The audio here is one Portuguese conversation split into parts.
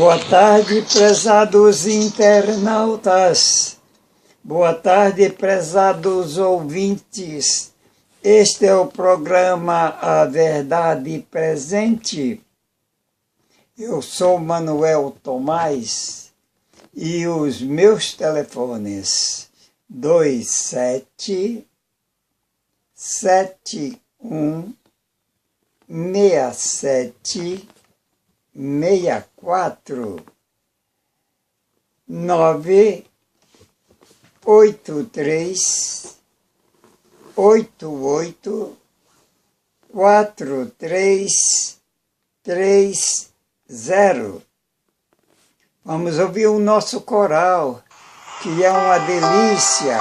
Boa tarde, prezados internautas. Boa tarde, prezados ouvintes. Este é o programa A Verdade Presente. Eu sou Manuel Tomás e os meus telefones 27 71 67 64 983 88 4330. Vamos ouvir o nosso coral, que é uma delícia.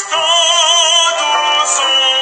Todos ouvem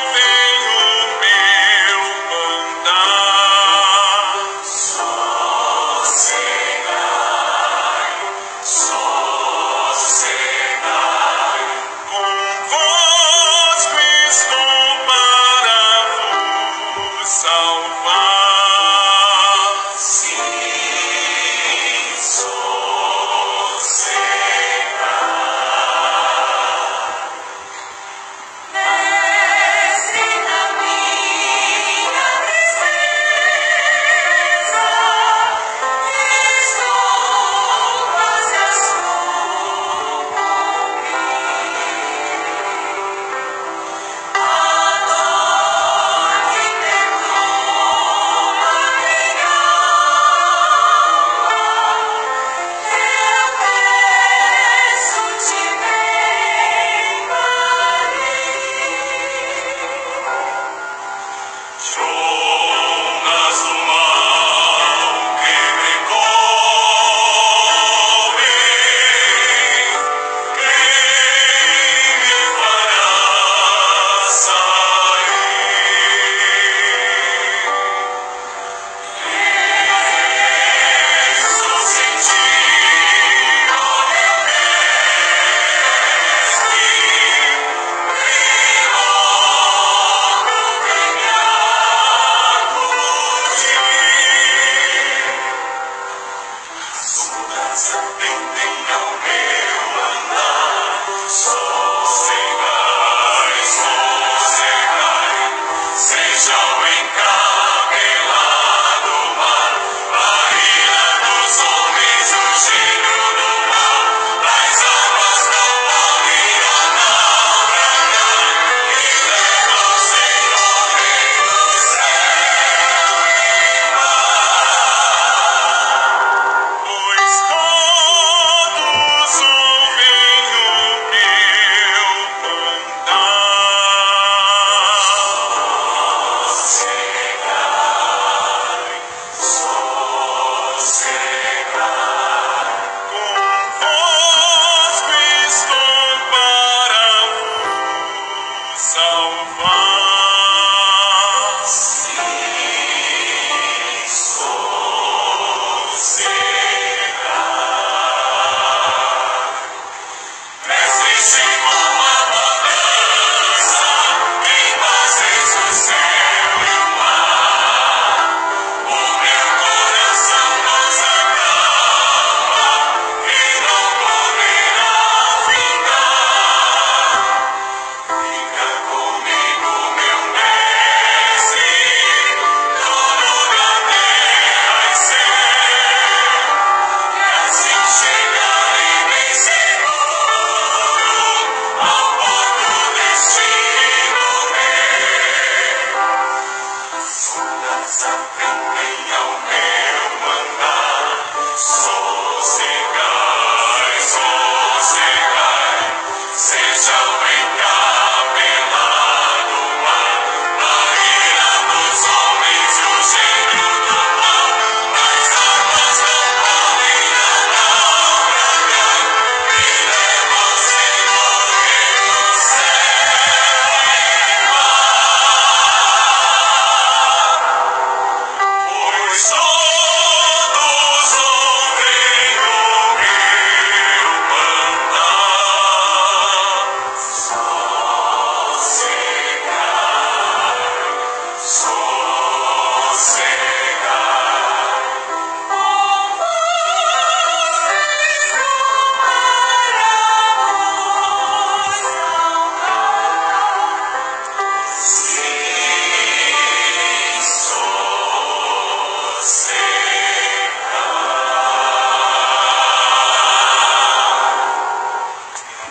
o que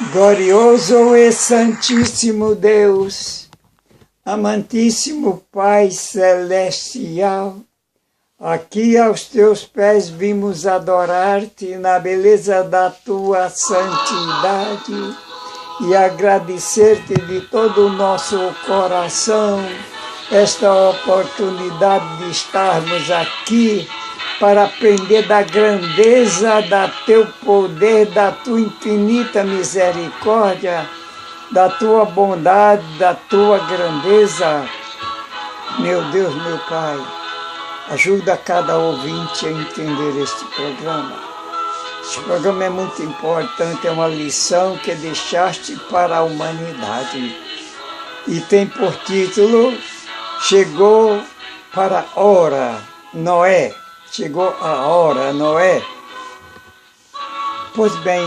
Glorioso e Santíssimo Deus, amantíssimo Pai Celestial, aqui aos teus pés vimos adorar-te na beleza da tua santidade e agradecer-te de todo o nosso coração esta oportunidade de estarmos aqui para aprender da grandeza do teu poder, da tua infinita misericórdia, da tua bondade, da tua grandeza. Meu Deus, meu Pai, ajuda cada ouvinte a entender este programa. Este programa é muito importante, é uma lição que deixaste para a humanidade. E tem por título, Chegou para a hora, Noé. Chegou a hora, Noé. Pois bem,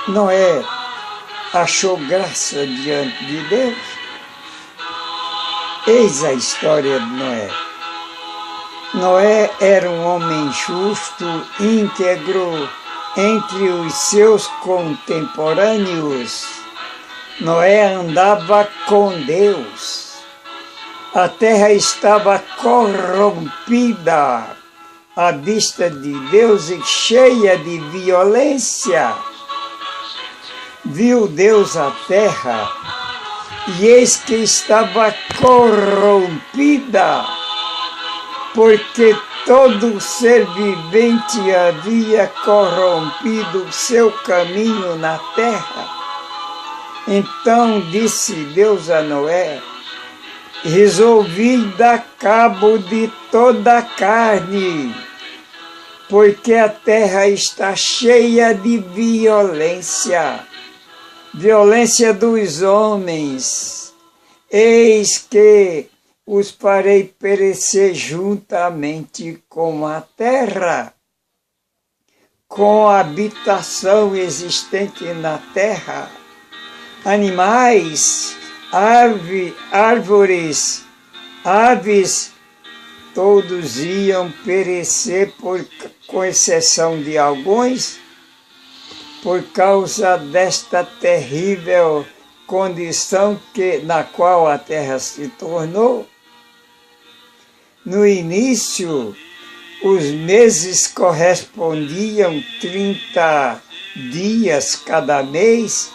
Noé achou graça diante de Deus. Eis a história de Noé. Noé era um homem justo, íntegro, entre os seus contemporâneos. Noé andava com Deus. A terra estava corrompida à vista de Deus e cheia de violência. Viu Deus a terra e eis que estava corrompida, porque todo ser vivente havia corrompido seu caminho na terra. Então disse Deus a Noé: resolvi dar cabo de toda a carne, porque a terra está cheia de violência, violência dos homens. Eis que os farei perecer juntamente com a terra, com a habitação existente na terra. Animais, árvores, aves, todos iam perecer, com exceção de alguns, por causa desta terrível condição na qual a terra se tornou. No início, os meses correspondiam 30 dias cada mês.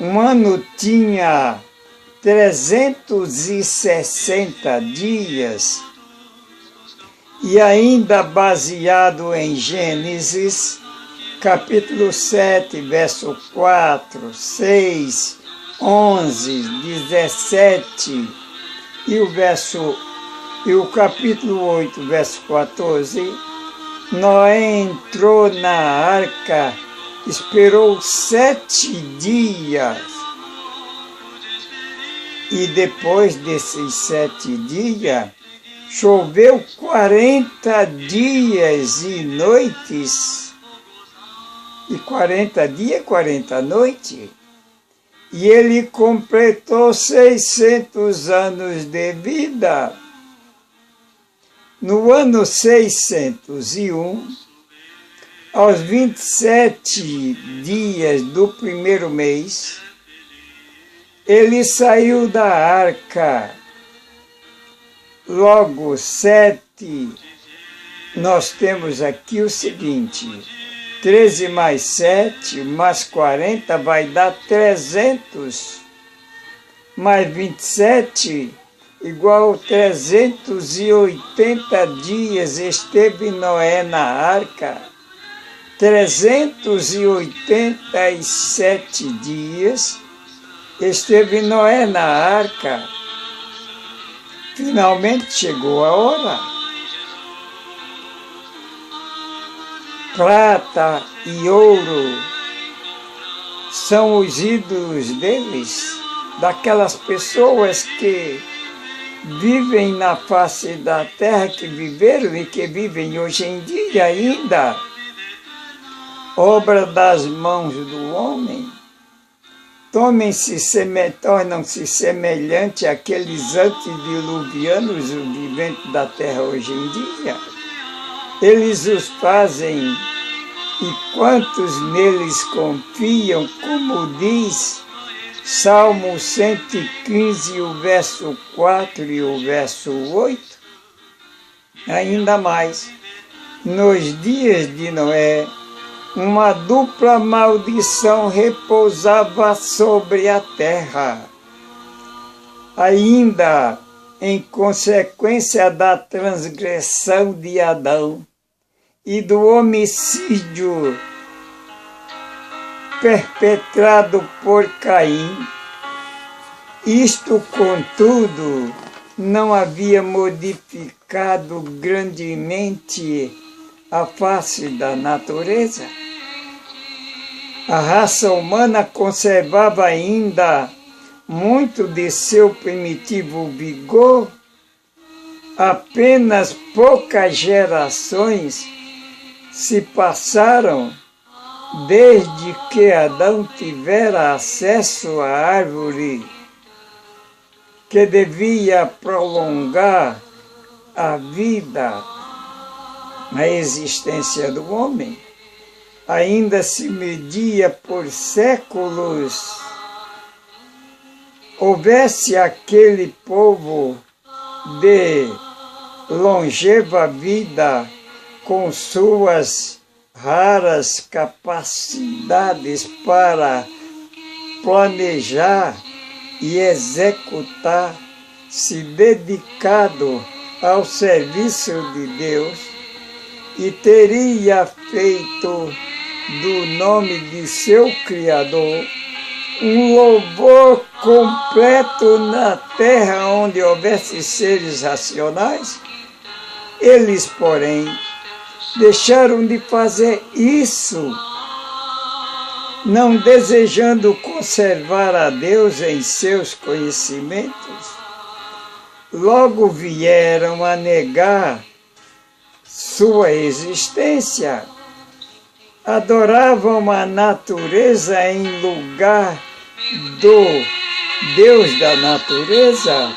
Um ano tinha 360 dias, e ainda baseado em Gênesis, capítulo 7, verso 4, 6, 11, 17, e o capítulo 8, verso 14, Noé entrou na arca, esperou 7 dias, e depois desses 7 dias, choveu 40 dias e noites, e 40 dias, 40 noites, e ele completou 600 anos de vida. No ano 601, aos 27 dias do primeiro mês, ele saiu da arca. Logo 7, nós temos aqui o seguinte: 13 mais 7 mais 40 vai dar 300, mais 27 igual 380 dias esteve Noé na arca. 387 dias esteve Noé na arca. Finalmente chegou a hora. Prata e ouro são os ídolos deles, daquelas pessoas que vivem na face da terra, que viveram e que vivem hoje em dia ainda. Obra das mãos do homem, tornam-se semelhante àqueles antediluvianos viventes da terra hoje em dia. Eles os fazem e quantos neles confiam, como diz Salmo 115, o verso 4 e o verso 8, ainda mais, nos dias de Noé, uma dupla maldição repousava sobre a terra. Ainda em consequência da transgressão de Adão e do homicídio perpetrado por Caim, isto, contudo, não havia modificado grandemente a face da natureza. A raça humana conservava ainda muito de seu primitivo vigor. Apenas poucas gerações se passaram desde que Adão tivera acesso à árvore que devia prolongar a vida, a existência do homem. Ainda se media por séculos. Houvesse aquele povo de longeva vida com suas raras capacidades para planejar e executar, se dedicado ao serviço de Deus, e teria feito do nome de seu Criador um louvor completo na terra onde houvesse seres racionais. Eles, porém, deixaram de fazer isso, não desejando conservar a Deus em seus conhecimentos. Logo vieram a negar sua existência. Adoravam a natureza em lugar do Deus da natureza.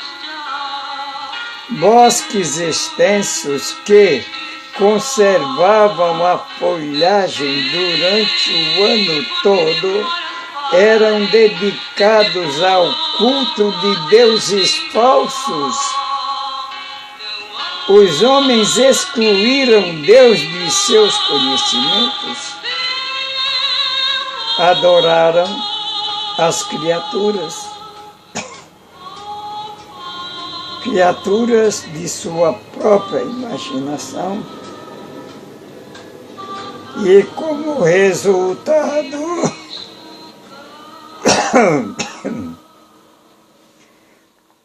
Bosques extensos que conservavam a folhagem durante o ano todo eram dedicados ao culto de deuses falsos. Os homens excluíram Deus de seus conhecimentos. Adoraram as criaturas, criaturas de sua própria imaginação, e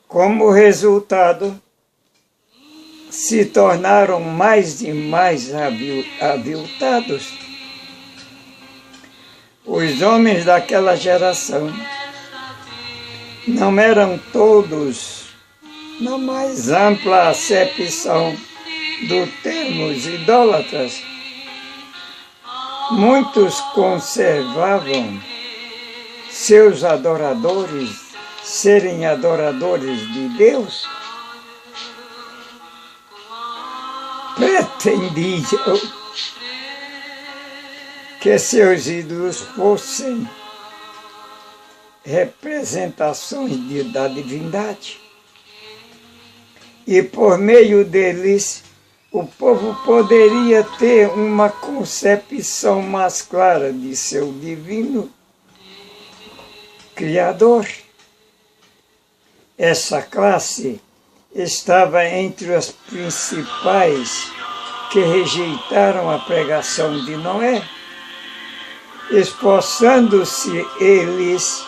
como resultado, se tornaram mais e mais aviltados. Os homens daquela geração não eram todos, na mais ampla acepção do termo, idólatras. Muitos conservavam seus adoradores serem adoradores de Deus. Pretendiam que seus ídolos fossem representações da divindade. E por meio deles, o povo poderia ter uma concepção mais clara de seu divino Criador. Essa classe estava entre as principais que rejeitaram a pregação de Noé, esforçando-se eles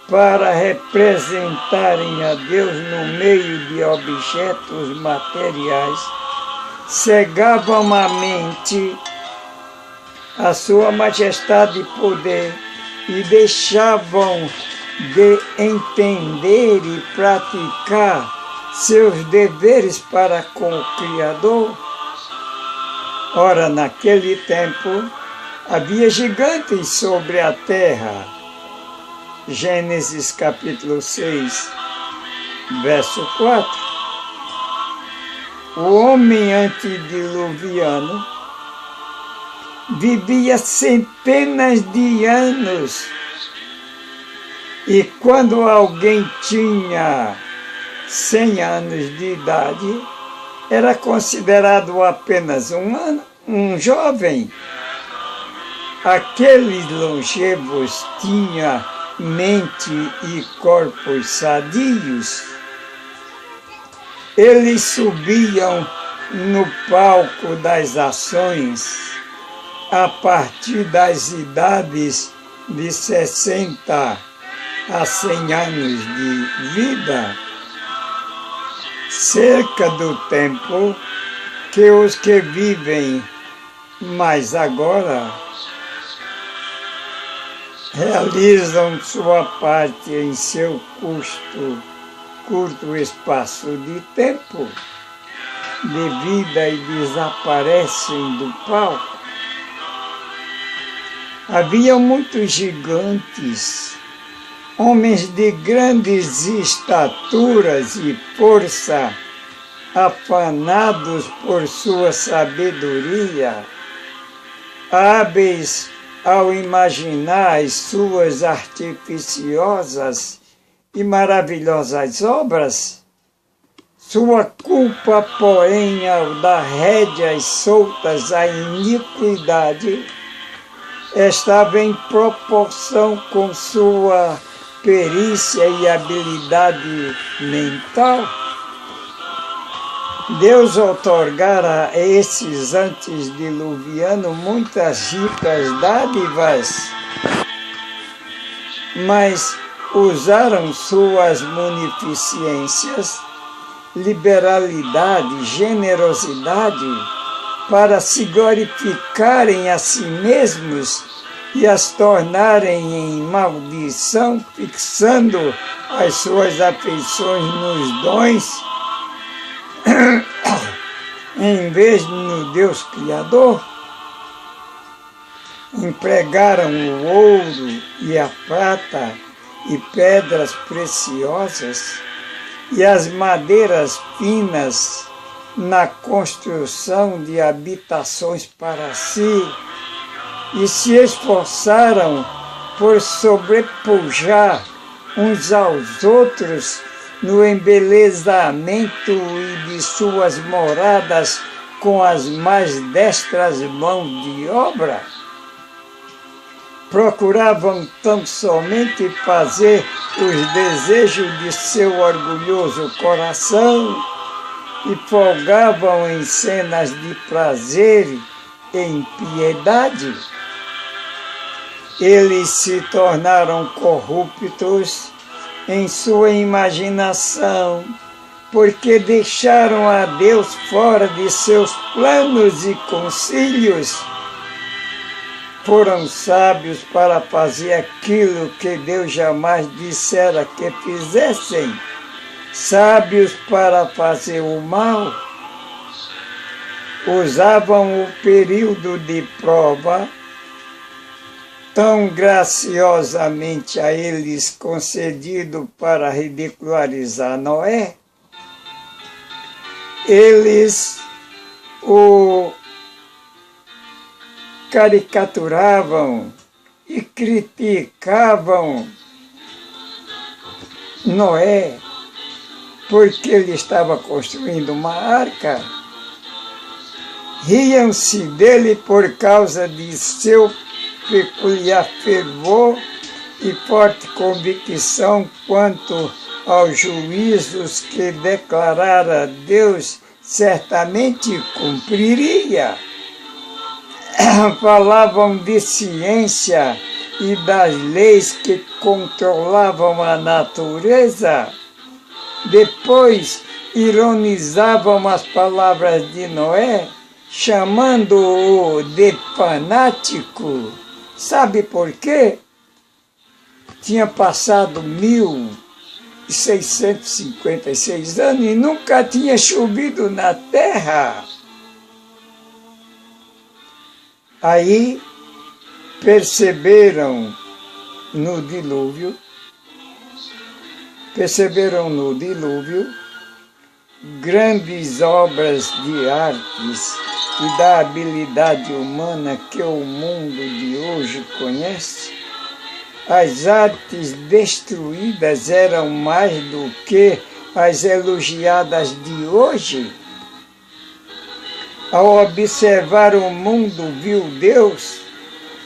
para representarem a Deus no meio de objetos materiais, cegavam a mente a sua majestade e poder e deixavam de entender e praticar seus deveres para com o Criador. Ora, naquele tempo, havia gigantes sobre a terra. Gênesis capítulo 6, verso 4. O homem antediluviano vivia centenas de anos. E quando alguém tinha 100 anos de idade, era considerado apenas um jovem. Aqueles longevos tinham mente e corpos sadios. Eles subiam no palco das ações a partir das idades de 60 a 100 anos de vida, cerca do tempo que os que vivem mais agora realizam sua parte em seu curto espaço de tempo de vida e desaparecem do palco. Havia muitos gigantes, homens de grandes estaturas e força, afanados por sua sabedoria, hábeis ao imaginar as suas artificiosas e maravilhosas obras. Sua culpa, porém, ao dar rédeas soltas à iniquidade, estava em proporção com sua perícia e habilidade mental. Deus outorgara a esses antediluvianos muitas ricas dádivas, mas usaram suas munificências, liberalidade, generosidade, para se glorificarem a si mesmos e as tornarem em maldição, fixando as suas afeições nos dons, em vez no Deus Criador. Empregaram o ouro e a prata e pedras preciosas e as madeiras finas na construção de habitações para si, e se esforçaram por sobrepujar uns aos outros no embelezamento de suas moradas com as mais destras mãos de obra. Procuravam tão somente fazer os desejos de seu orgulhoso coração e folgavam em cenas de prazer e impiedade. Eles se tornaram corruptos em sua imaginação, porque deixaram a Deus fora de seus planos e concílios. Foram sábios para fazer aquilo que Deus jamais dissera que fizessem, sábios para fazer o mal. Usavam o período de prova tão graciosamente a eles concedido para ridicularizar Noé. Eles o caricaturavam e criticavam Noé porque ele estava construindo uma arca. Riam-se dele por causa de seu peculiar fervor e forte convicção quanto aos juízos que declarara Deus certamente cumpriria. Falavam de ciência e das leis que controlavam a natureza. Depois ironizavam as palavras de Noé, chamando-o de fanático. Sabe por quê? Tinha passado 1656 anos e nunca tinha chovido na terra. Aí perceberam no dilúvio grandes obras de artes e da habilidade humana que o mundo de hoje conhece? As artes destruídas eram mais do que as elogiadas de hoje? Ao observar o mundo, viu Deus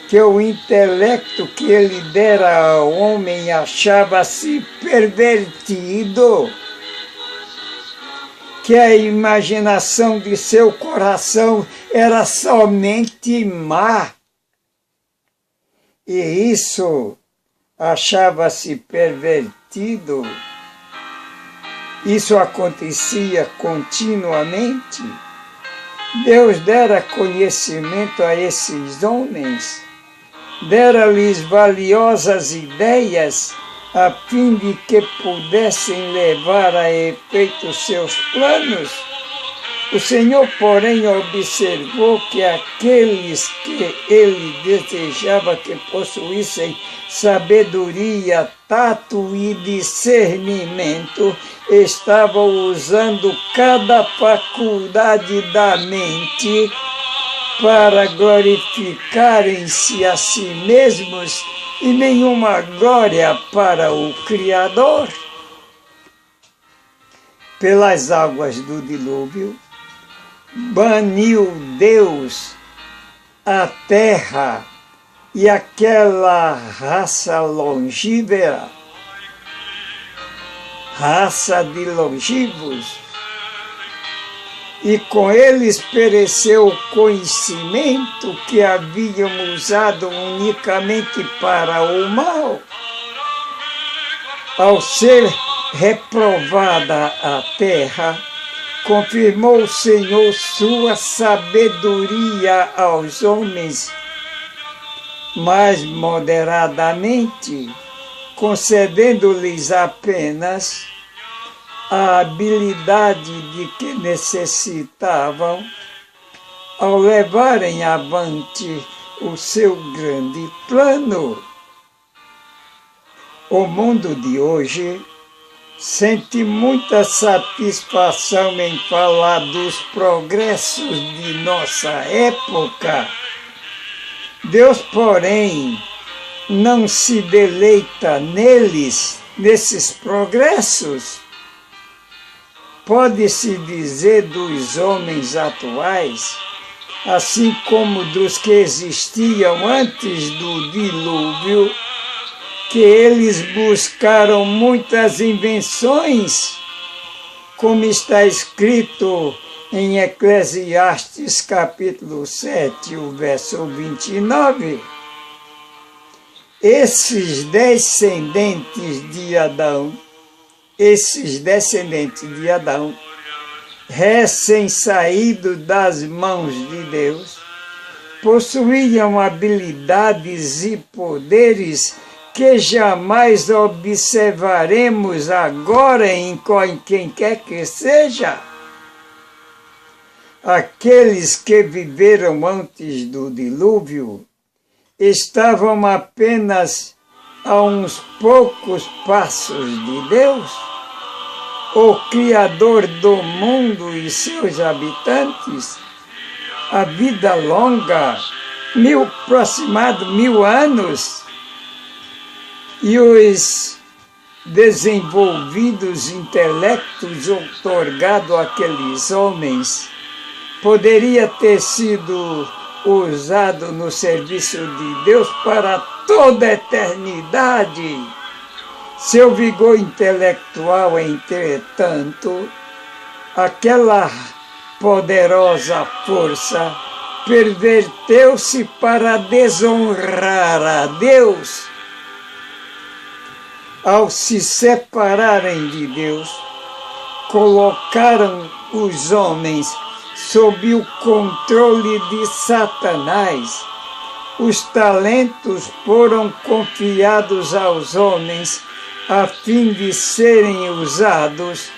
que o intelecto que ele dera ao homem achava-se pervertido, que a imaginação de seu coração era somente má. E isso achava-se pervertido. Isso acontecia continuamente. Deus dera conhecimento a esses homens, dera-lhes valiosas ideias, a fim de que pudessem levar a efeito seus planos. O Senhor, porém, observou que aqueles que ele desejava que possuíssem sabedoria, tato e discernimento estavam usando cada faculdade da mente para glorificarem-se a si mesmos e nenhuma glória para o Criador. Pelas águas do dilúvio, baniu Deus a terra e aquela raça longívora, raça de longívos, e com eles pereceu o conhecimento que haviam usado unicamente para o mal. Ao ser reprovada a terra, confirmou o Senhor sua sabedoria aos homens, mais moderadamente, concedendo-lhes apenas a habilidade de que necessitavam ao levarem avante o seu grande plano. O mundo de hoje sente muita satisfação em falar dos progressos de nossa época. Deus, porém, não se deleita nesses progressos. Pode-se dizer dos homens atuais, assim como dos que existiam antes do dilúvio, que eles buscaram muitas invenções, como está escrito em Eclesiastes capítulo 7, o verso 29. Esses descendentes de Adão, recém-saídos das mãos de Deus, possuíam habilidades e poderes que jamais observaremos agora em quem quer que seja. Aqueles que viveram antes do dilúvio estavam apenas a uns poucos passos de Deus, o Criador do mundo e seus habitantes. A vida longa, aproximado 1000 anos, e os desenvolvidos intelectos outorgados àqueles homens poderia ter sido usado no serviço de Deus para toda a eternidade. Seu vigor intelectual, entretanto, aquela poderosa força perverteu-se para desonrar a Deus. Ao se separarem de Deus, colocaram os homens sob o controle de Satanás. Os talentos foram confiados aos homens a fim de serem usados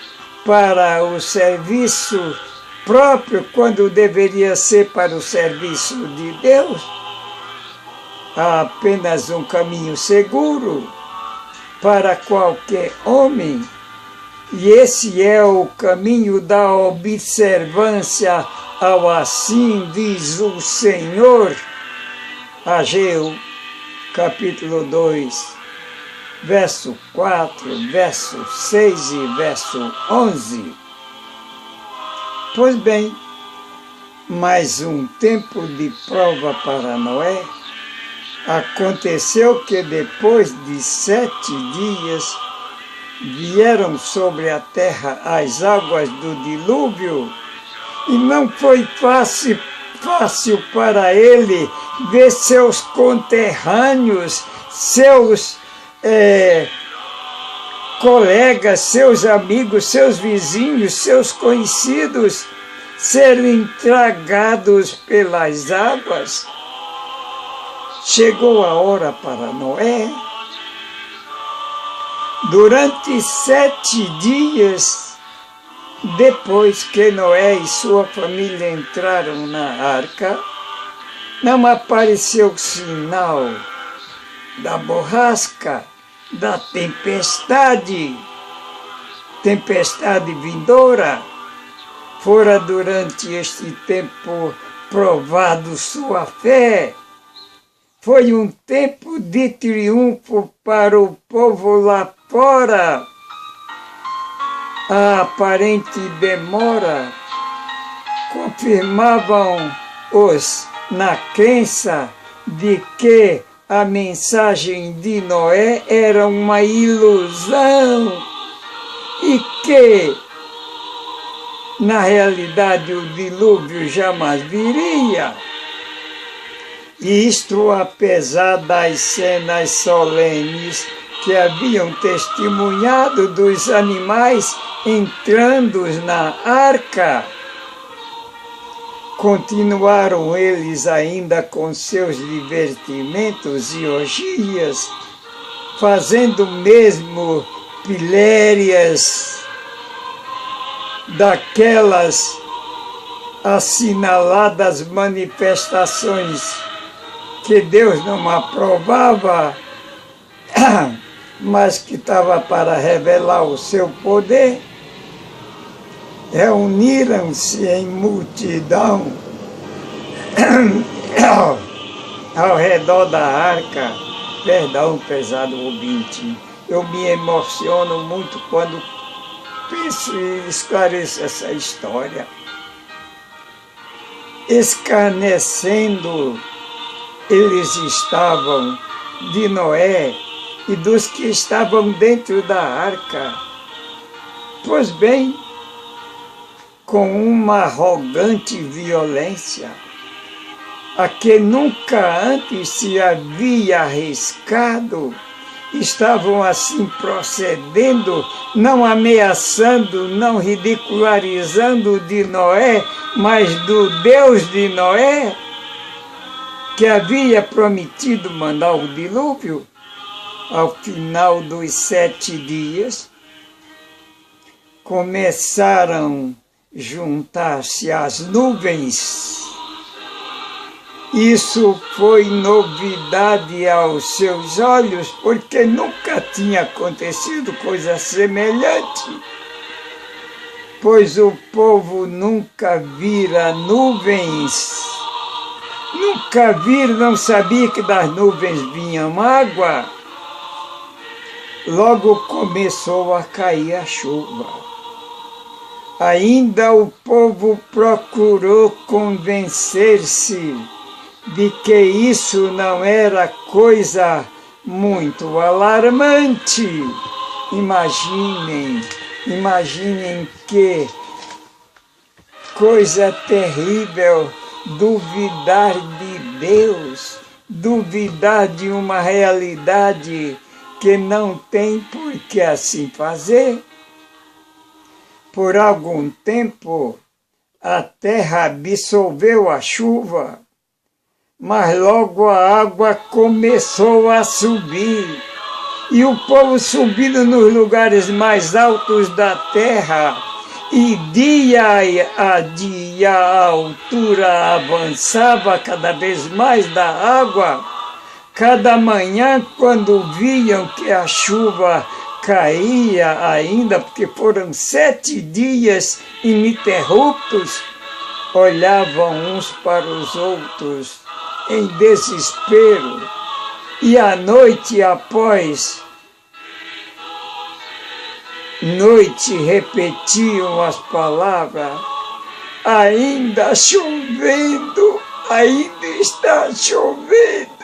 para o serviço próprio, quando deveria ser para o serviço de Deus. Há apenas um caminho seguro para qualquer homem, e esse é o caminho da observância ao assim diz o Senhor, Ageu, capítulo 2, verso 4, verso 6 e verso 11. Pois bem, mais um tempo de prova para Noé. Aconteceu que depois de 7 dias vieram sobre a terra as águas do dilúvio, e não foi fácil para ele ver seus conterrâneos, seus colegas, seus amigos, seus vizinhos, seus conhecidos serem tragados pelas águas. Chegou a hora para Noé. Durante 7 dias, depois que Noé e sua família entraram na arca, não apareceu sinal da borrasca, da tempestade vindoura. Fora durante este tempo provado sua fé. Foi um tempo de triunfo para o povo lá fora. A aparente demora confirmavam-os na crença de que a mensagem de Noé era uma ilusão e que, na realidade, o dilúvio jamais viria. Isto apesar das cenas solenes que haviam testemunhado dos animais entrando na arca. Continuaram eles ainda com seus divertimentos e orgias, fazendo mesmo pilhérias daquelas assinaladas manifestações que Deus não aprovava, mas que estava para revelar o seu poder. Reuniram-se em multidão ao redor da arca. Perdão, pesado ouvinte, eu me emociono muito quando penso e esclareço essa história. Escarnecendo eles estavam de Noé e dos que estavam dentro da arca. Pois bem, com uma arrogante violência, a que nunca antes se havia arriscado, estavam assim procedendo, não ameaçando, não ridicularizando de Noé, mas do Deus de Noé, que havia prometido mandar o dilúvio. Ao final dos 7 dias, começaram a juntar-se as nuvens. Isso foi novidade aos seus olhos, porque nunca tinha acontecido coisa semelhante, pois o povo nunca vira nuvens, nunca viram, não sabia que das nuvens vinham água. Logo começou a cair a chuva. Ainda o povo procurou convencer-se de que isso não era coisa muito alarmante. Imaginem que coisa terrível duvidar de Deus, duvidar de uma realidade que não tem por que assim fazer. Por algum tempo, a terra absorveu a chuva, mas logo a água começou a subir, e o povo subindo nos lugares mais altos da terra, e dia a dia a altura avançava cada vez mais da água. Cada manhã, quando viam que a chuva caía ainda, porque foram 7 dias ininterruptos, olhavam uns para os outros em desespero, e a noite após noite repetiam as palavras: ainda chovendo, ainda está chovendo.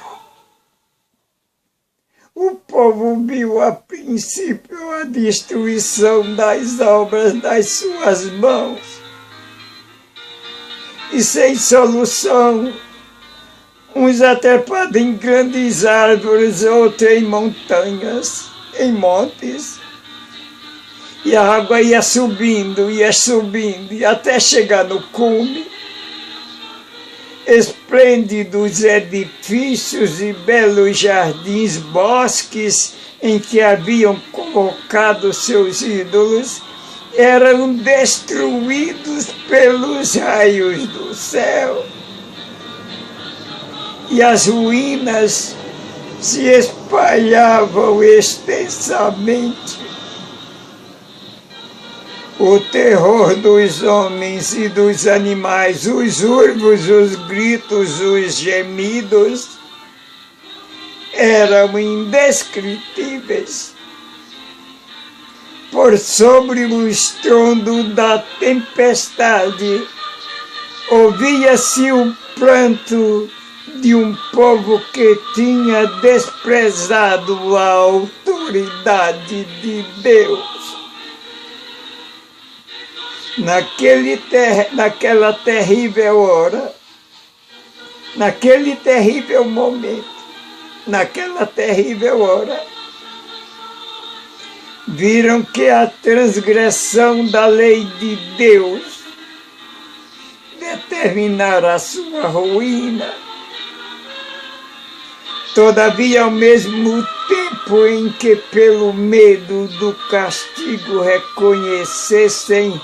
O povo viu a princípio a destruição das obras das suas mãos, e sem solução, uns trepados em grandes árvores, outros em montanhas, em montes, e a água ia subindo, e até chegar no cume. Esplêndidos edifícios e belos jardins, bosques em que haviam colocado seus ídolos, eram destruídos pelos raios do céu. E as ruínas se espalhavam extensamente. O terror dos homens e dos animais, os uivos, os gritos, os gemidos, eram indescritíveis. Por sobre o estrondo da tempestade, ouvia-se o pranto de um povo que tinha desprezado a autoridade de Deus. Naquela terrível hora, naquele terrível momento, naquela terrível hora, viram que a transgressão da lei de Deus determinara a sua ruína. Todavia, ao mesmo tempo em que, pelo medo do castigo, reconhecessem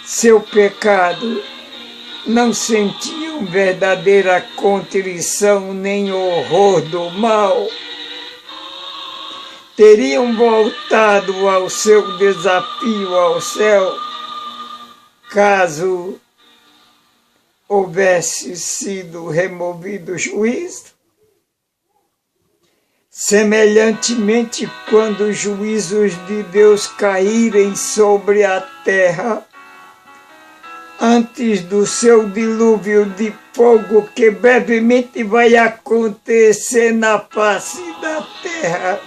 seu pecado, não sentiam verdadeira contrição nem horror do mal. Teriam voltado ao seu desafio ao céu, caso houvesse sido removido o juízo. Semelhantemente, quando os juízos de Deus caírem sobre a terra, antes do seu dilúvio de fogo que brevemente vai acontecer na face da terra,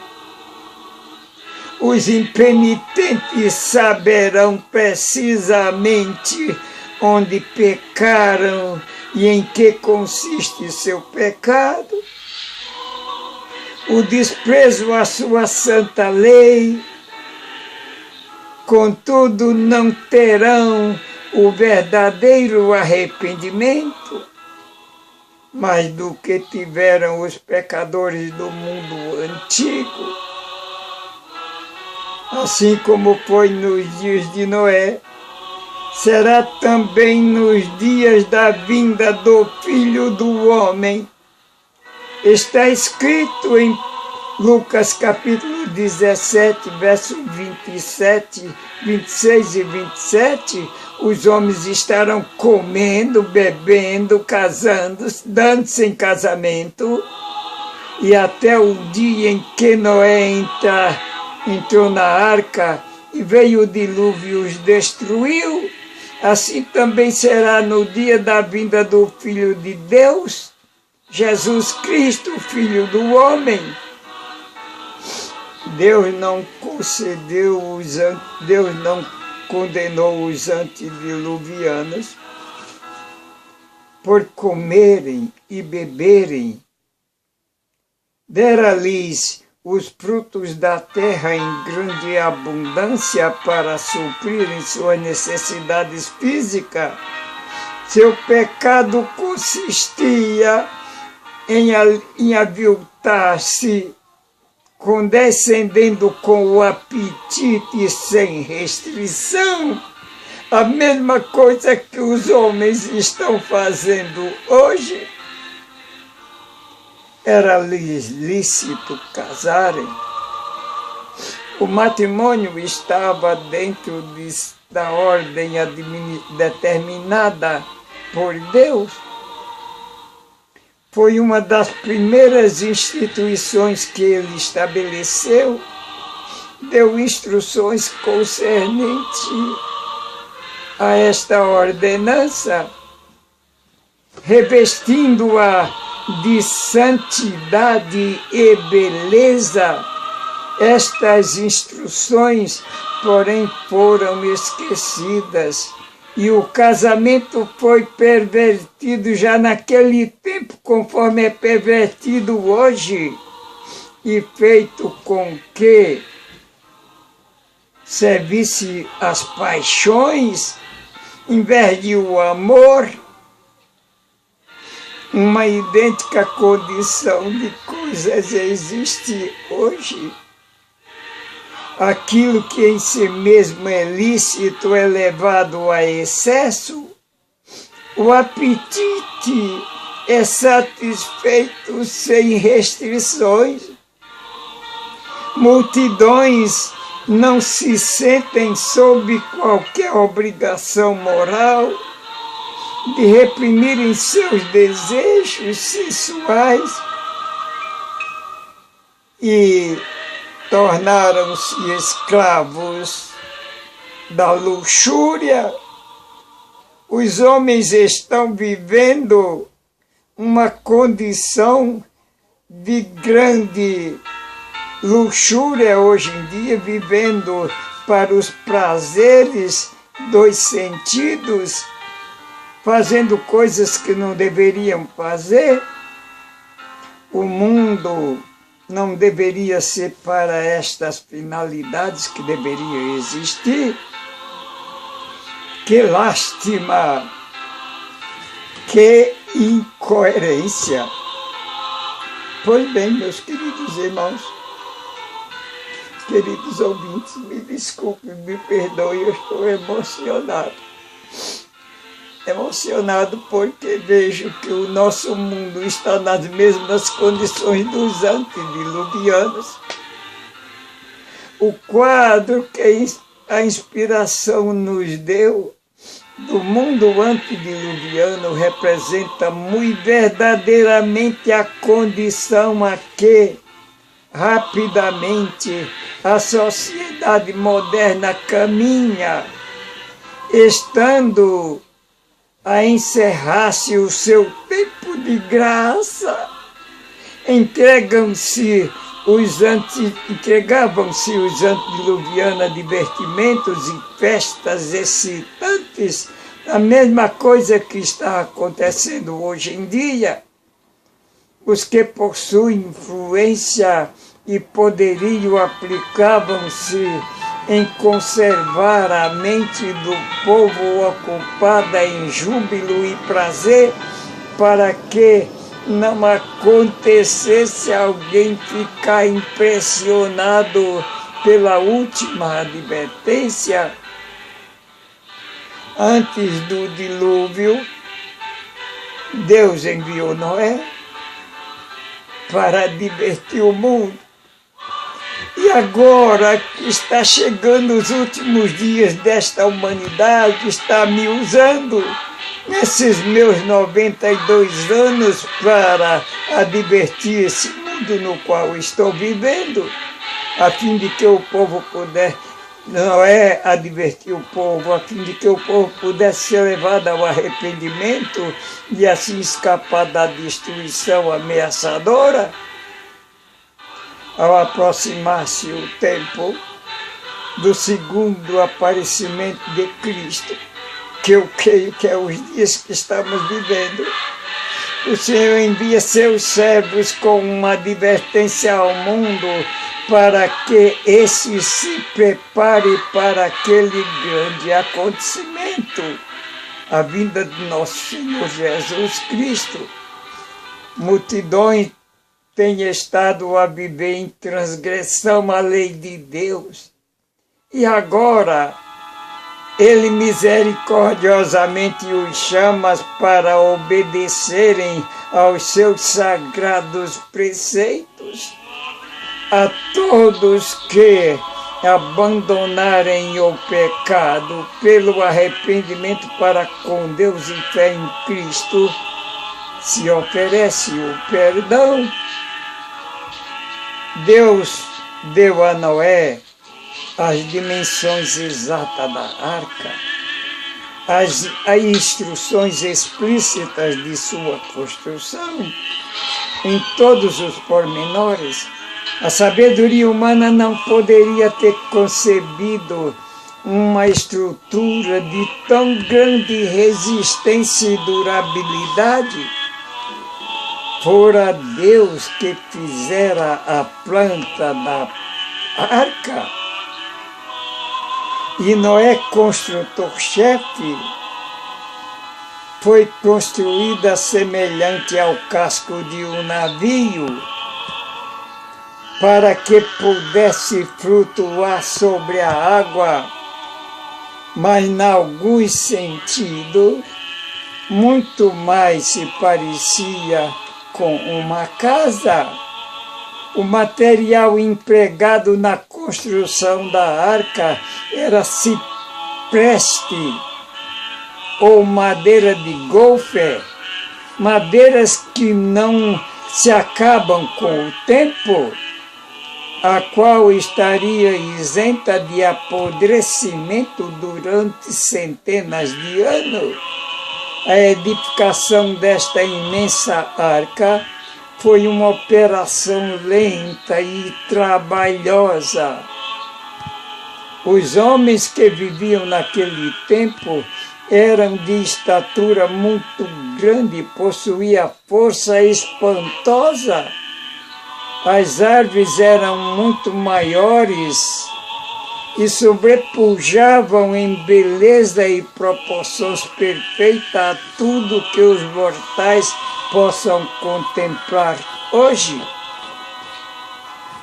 os impenitentes saberão precisamente onde pecaram e em que consiste seu pecado. O desprezo à sua santa lei, contudo, não terão o verdadeiro arrependimento, mais do que tiveram os pecadores do mundo antigo. Assim como foi nos dias de Noé, será também nos dias da vinda do Filho do Homem. Está escrito em Lucas capítulo 17, verso 27, 26 e 27, os homens estarão comendo, bebendo, casando, dando-se em casamento, e até o dia em que Noé entrou na arca e veio o dilúvio e os destruiu, assim também será no dia da vinda do Filho de Deus, Jesus Cristo, Filho do Homem. Deus não condenou os antediluvianos por comerem e beberem. Dera-lhes os frutos da terra em grande abundância para suprirem suas necessidades físicas. Seu pecado consistia em aviltar-se, condescendendo com o apetite sem restrição, a mesma coisa que os homens estão fazendo hoje. Era-lhes lícito casarem. O matrimônio estava dentro da ordem determinada por Deus. Foi uma das primeiras instituições que ele estabeleceu, deu instruções concernentes a esta ordenança, revestindo-a de santidade e beleza. Estas instruções, porém, foram esquecidas, e o casamento foi pervertido já naquele tempo, conforme é pervertido hoje, e feito com que servisse as paixões, em vez de o amor, uma idêntica condição de coisas existe hoje. Aquilo que em si mesmo é lícito é levado a excesso, o apetite é satisfeito sem restrições. Multidões não se sentem sob qualquer obrigação moral de reprimirem seus desejos sensuais e tornaram-se escravos da luxúria. Os homens estão vivendo uma condição de grande luxúria hoje em dia, vivendo para os prazeres dos sentidos, fazendo coisas que não deveriam fazer. O mundo não deveria ser para estas finalidades que deveriam existir. Que lástima, que incoerência. Pois bem, meus queridos irmãos, queridos ouvintes, me desculpe, me perdoe, eu estou emocionado. Emocionado porque vejo que o nosso mundo está nas mesmas condições dos antediluvianos. O quadro que a inspiração nos deu do mundo antediluviano representa muito verdadeiramente a condição a que rapidamente a sociedade moderna caminha, estando a encerrar-se o seu tempo de graça. Entregavam-se os antediluvianos a divertimentos e festas excitantes, a mesma coisa que está acontecendo hoje em dia. Os que possuem influência e poderio aplicavam-se em conservar a mente do povo ocupada em júbilo e prazer, para que não acontecesse alguém ficar impressionado pela última advertência. Antes do dilúvio, Deus enviou Noé para divertir o mundo. E agora que está chegando os últimos dias desta humanidade, está me usando nesses meus 92 anos para advertir esse mundo no qual estou vivendo, a fim de que o povo pudesse, Noé advertir o povo, a fim de que o povo pudesse ser levado ao arrependimento e assim escapar da destruição ameaçadora. Ao aproximar-se o tempo do segundo aparecimento de Cristo, que eu creio que é os dias que estamos vivendo, o Senhor envia seus servos com uma advertência ao mundo para que esse se prepare para aquele grande acontecimento, a vinda de nosso Senhor Jesus Cristo. Multidões têm estado a viver em transgressão à lei de Deus, e agora Ele misericordiosamente os chama para obedecerem aos seus sagrados preceitos. A todos que abandonarem o pecado pelo arrependimento para com Deus e fé em Cristo, se oferece o perdão. Deus deu a Noé as dimensões exatas da arca, as instruções explícitas de sua construção, em todos os pormenores. A sabedoria humana não poderia ter concebido uma estrutura de tão grande resistência e durabilidade. Fora Deus que fizera a planta da arca. E Noé, construtor-chefe, foi construída semelhante ao casco de um navio, para que pudesse flutuar sobre a água, mas, em algum sentido, muito mais se parecia com uma casa. O material empregado na construção da arca era cipreste ou madeira de golfe, madeiras que não se acabam com o tempo, a qual estaria isenta de apodrecimento durante centenas de anos. A edificação desta imensa arca foi uma operação lenta e trabalhosa. Os homens que viviam naquele tempo eram de estatura muito grande, possuíam força espantosa. As árvores eram muito maiores e sobrepujavam em beleza e proporções perfeitas a tudo que os mortais possam contemplar hoje.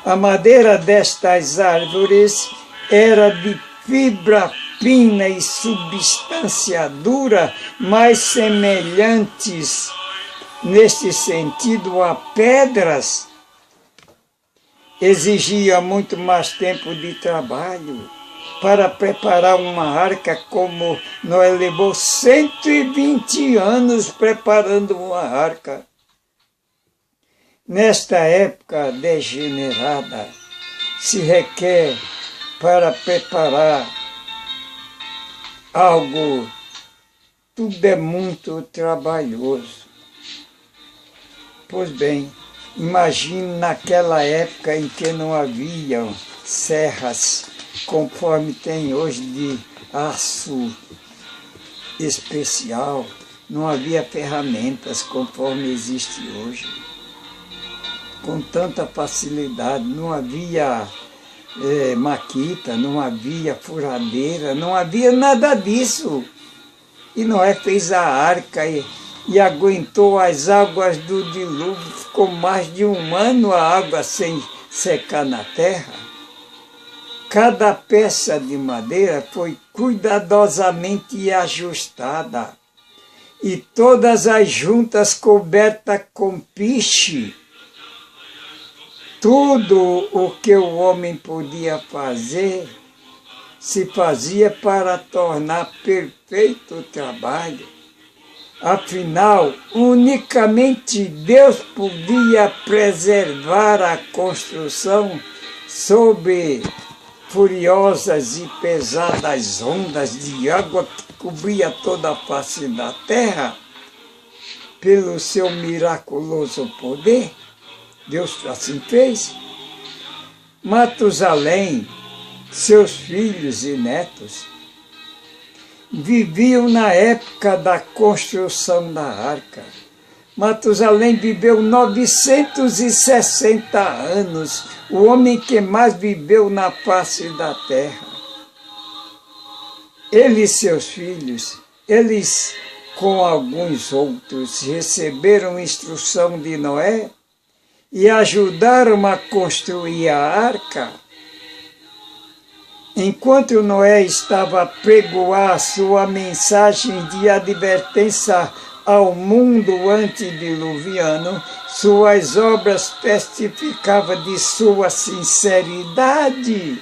A madeira destas árvores era de fibra fina e substância dura, mais semelhantes, neste sentido, a pedras. Exigia muito mais tempo de trabalho. Para preparar uma arca, como Noé levou 120 anos preparando uma arca. Nesta época degenerada, se requer para preparar algo, tudo é muito trabalhoso. Pois bem, imagine naquela época em que não haviam serras conforme tem hoje de aço especial, não havia ferramentas conforme existe hoje, com tanta facilidade, não havia maquita, não havia furadeira, não havia nada disso. E Noé fez a arca e aguentou as águas do dilúvio, ficou mais de um ano a água sem secar na terra. Cada peça de madeira foi cuidadosamente ajustada e todas as juntas cobertas com piche. Tudo o que o homem podia fazer, se fazia para tornar perfeito o trabalho. Afinal, unicamente Deus podia preservar a construção sob furiosas e pesadas ondas de água que cobria toda a face da terra. Pelo seu miraculoso poder, Deus assim fez. Matusalém, seus filhos e netos, viviam na época da construção da arca. Matusalém viveu 960 anos, o homem que mais viveu na face da terra. Ele e seus filhos, eles com alguns outros, receberam instrução de Noé e ajudaram a construir a arca. Enquanto Noé estava a pregoar sua mensagem de advertência ao mundo antediluviano, suas obras testificavam de sua sinceridade.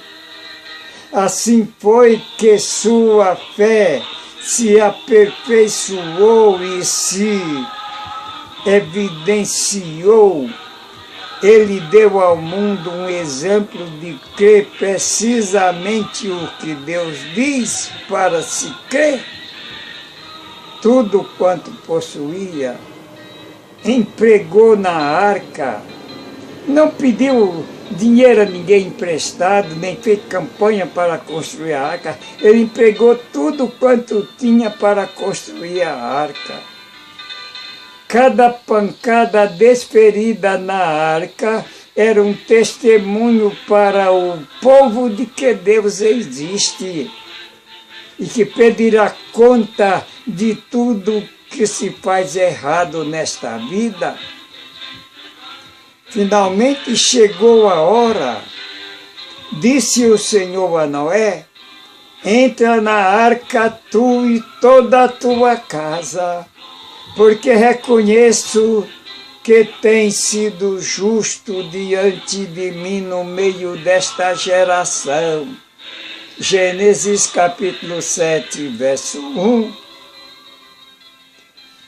Assim foi que sua fé se aperfeiçoou e se evidenciou. Ele deu ao mundo um exemplo de crer precisamente o que Deus diz para se crer. Tudo quanto possuía, empregou na arca. Não pediu dinheiro a ninguém emprestado, nem fez campanha para construir a arca. Ele empregou tudo quanto tinha para construir a arca. Cada pancada desferida na arca era um testemunho para o povo de que Deus existe e que pedirá conta de tudo que se faz errado nesta vida. Finalmente chegou a hora, disse o Senhor a Noé: entra na arca tu e toda a tua casa, porque reconheço que tens sido justo diante de mim no meio desta geração. Gênesis capítulo 7, verso 1.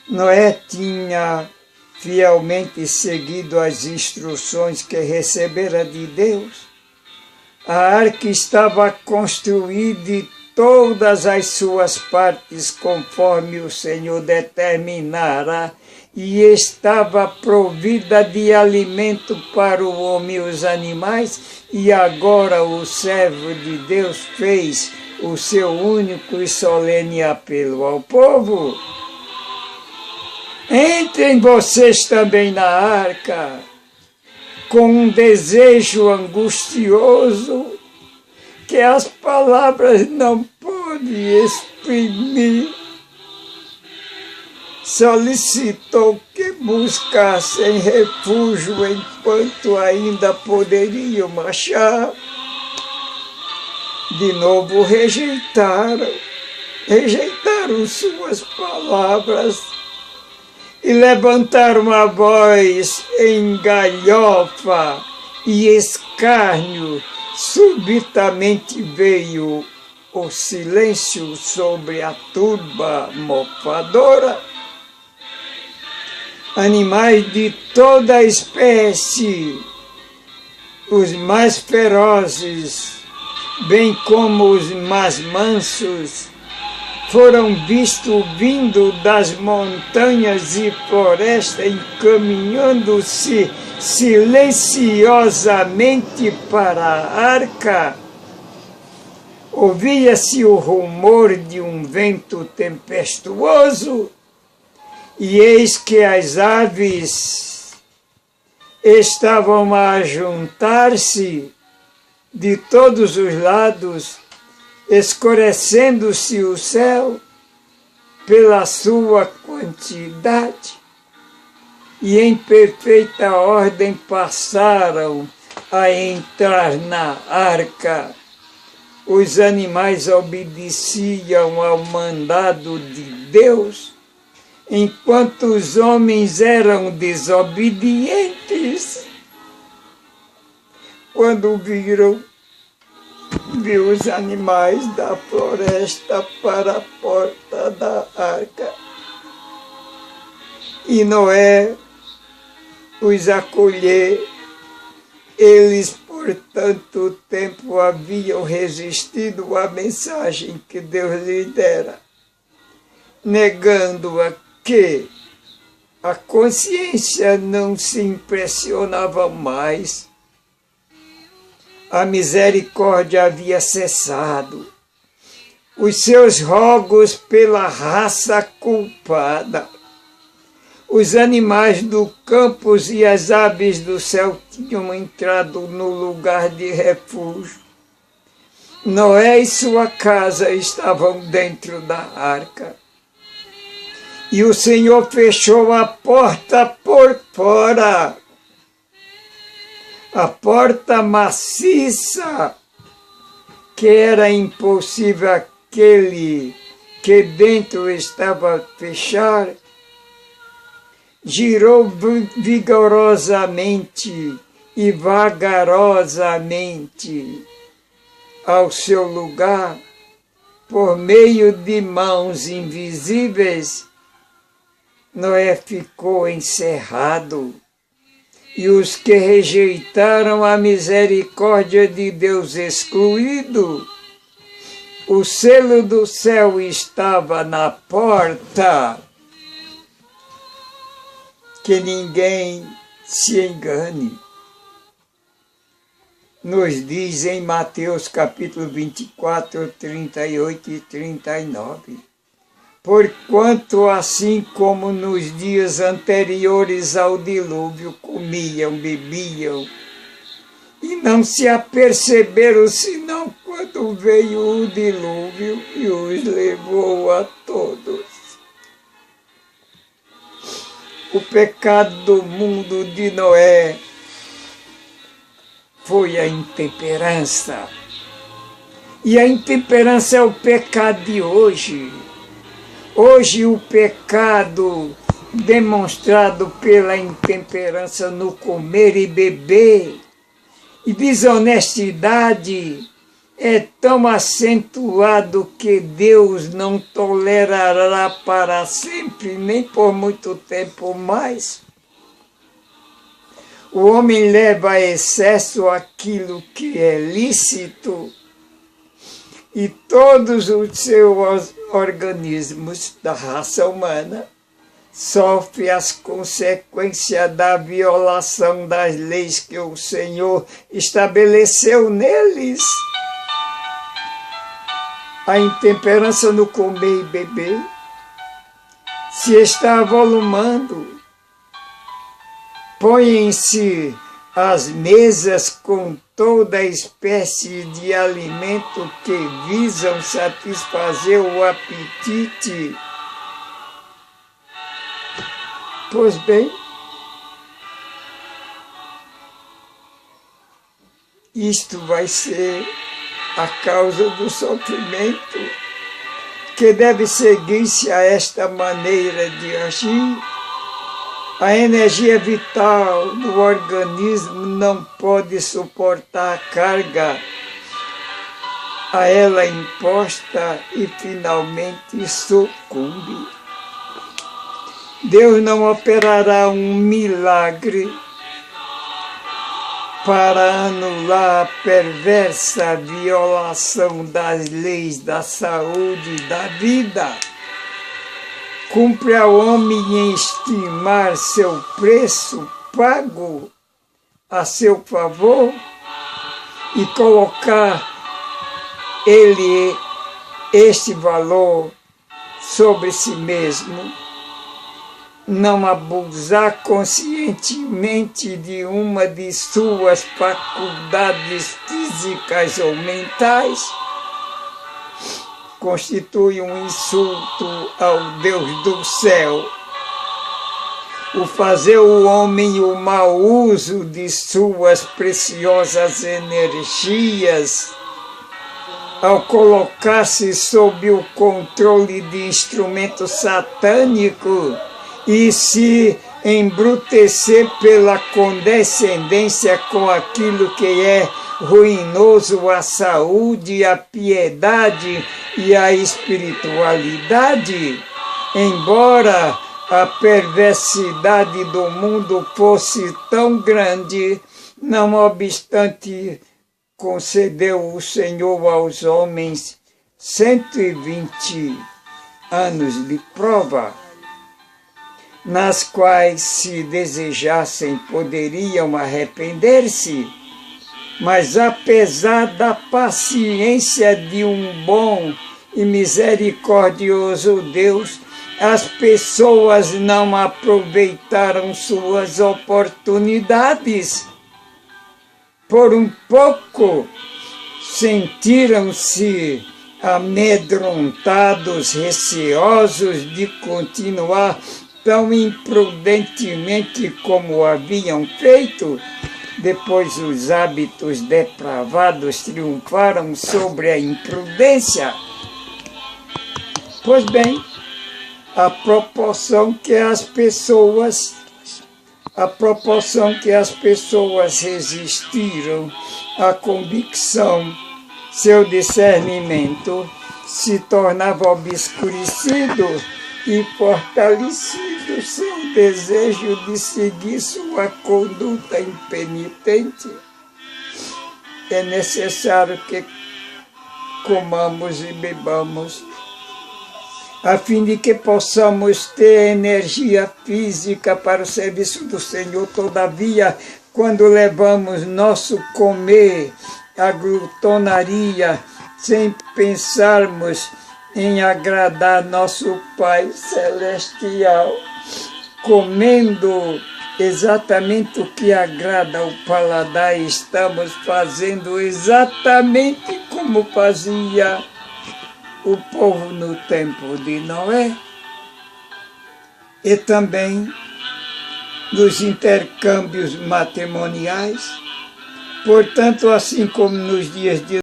Noé tinha fielmente seguido as instruções que recebera de Deus. A arca estava construída e todas as suas partes conforme o Senhor determinara, e estava provida de alimento para o homem e os animais, e agora o servo de Deus fez o seu único e solene apelo ao povo: entrem vocês também na arca, com um desejo angustioso que as palavras não podem exprimir. Solicitou que buscassem refúgio enquanto ainda poderiam achar. De novo rejeitaram suas palavras e levantaram a voz em galhofa e escárnio. Subitamente veio o silêncio sobre a turba mofadora. Animais de toda a espécie, os mais ferozes, bem como os mais mansos, foram vistos vindo das montanhas e florestas, encaminhando-se silenciosamente para a arca. Ouvia-se o rumor de um vento tempestuoso, e eis que as aves estavam a juntar-se de todos os lados, escurecendo-se o céu pela sua quantidade, e em perfeita ordem passaram a entrar na arca. Os animais obedeciam ao mandado de Deus, enquanto os homens eram desobedientes. Quando viu os animais da floresta para a porta da arca, e Noé os acolher. Eles por tanto tempo haviam resistido à mensagem que Deus lhe dera, negando-a, que a consciência não se impressionava mais. A misericórdia havia cessado. Os seus rogos pela raça culpada. Os animais do campo e as aves do céu tinham entrado no lugar de refúgio. Noé e sua casa estavam dentro da arca. E o Senhor fechou a porta por fora, a porta maciça, que era impossível aquele que dentro estava a fechar. Girou vigorosamente e vagarosamente ao seu lugar por meio de mãos invisíveis, Noé ficou encerrado. E os que rejeitaram a misericórdia de Deus excluído, o selo do céu estava na porta. Que ninguém se engane. Nos diz em Mateus capítulo 24, 38 e 39. Porquanto assim como nos dias anteriores ao dilúvio comiam, bebiam, e não se aperceberam senão quando veio o dilúvio e os levou a todos. O pecado do mundo de Noé foi a intemperança. E a intemperança é o pecado de hoje. Hoje o pecado demonstrado pela intemperança no comer e beber e desonestidade é tão acentuado que Deus não tolerará para sempre, nem por muito tempo mais. O homem leva a excesso aquilo que é lícito e todos os seus organismos da raça humana sofrem as consequências da violação das leis que o Senhor estabeleceu neles. A intemperança no comer e beber se está avolumando. Põem-se as mesas com toda espécie de alimento que visam satisfazer o apetite. Pois bem, isto vai ser a causa do sofrimento que deve seguir-se a esta maneira de agir. A energia vital do organismo não pode suportar a carga a ela imposta e finalmente sucumbe. Deus não operará um milagre para anular a perversa violação das leis da saúde e da vida. Cumpre ao homem estimar seu preço pago a seu favor e colocar ele este valor sobre si mesmo. Não abusar conscientemente de uma de suas faculdades físicas ou mentais constitui um insulto ao Deus do céu. O fazer o homem o mau uso de suas preciosas energias, ao colocar-se sob o controle de instrumento satânico e se embrutecer pela condescendência com aquilo que é ruinoso à saúde, à piedade e à espiritualidade, embora a perversidade do mundo fosse tão grande, não obstante, concedeu o Senhor aos homens 120 anos de prova, nas quais, se desejassem, poderiam arrepender-se. Mas apesar da paciência de um bom e misericordioso Deus, as pessoas não aproveitaram suas oportunidades. Por um pouco, sentiram-se amedrontados, receosos de continuar tão imprudentemente como haviam feito. Depois os hábitos depravados triunfaram sobre a imprudência. Pois bem, a proporção que as pessoas resistiram à convicção seu discernimento se tornava obscurecido e fortalecido seu desejo de seguir sua conduta impenitente. É necessário que comamos e bebamos, a fim de que possamos ter energia física para o serviço do Senhor. Todavia, quando levamos nosso comer à glutonaria, sem pensarmos em agradar nosso Pai Celestial, comendo exatamente o que agrada ao paladar, estamos fazendo exatamente como fazia o povo no tempo de Noé, e também nos intercâmbios matrimoniais. Portanto, assim como nos dias de